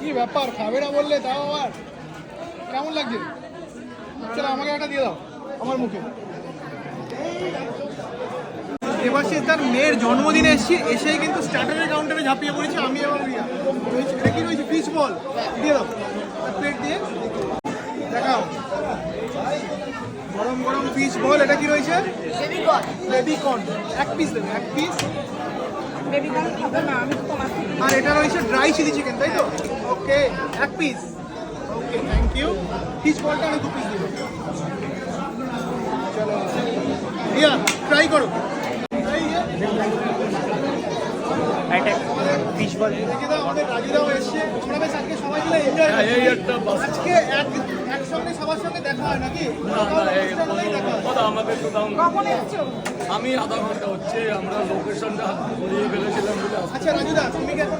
কি ব্যাপার, খাবে না বললে তাও আবার? কেমন লাগছে? চলো আমাকে একটা দিয়ে দাও আমার মুখে। এবার সে তার মেয়ের জন্মদিনে এসেই কিন্তু স্টার্টারের কাউন্টারে ঝাঁপিয়ে পড়েছে আমি এবং রিয়া। এটা কি রয়েছে? ফিশ বল দিয়ে দাও, প্লেট দিয়ে দেখাও। গরম গরম ফিশ বল। এটা কি রয়েছে? Baby corn. এক পিস দেবে, এক পিস। আর এটা রয়েছে ড্রাই চিলি চিকেন, তাই তো? ওকে, এক piece. Okay, thank you. Fish বলটা আমি 2 পিস দেবো। চলো রিয়া, ট্রাই করো। ফিশ বল দেখে দাও, আমাদের রাজুরাও এসছে। আমরা বেশ আজকে সবাই মিলে এনজয় করছি। আজকে একসঙ্গে সবার সঙ্গে দেখা হয় নাকি? আমাদের আমি আধা ঘন্টা হচ্ছে, আমরা লোকেশনটা ঘুরিয়ে ফেলেছিলাম। আচ্ছা রাজুদা, তুমি কি এখন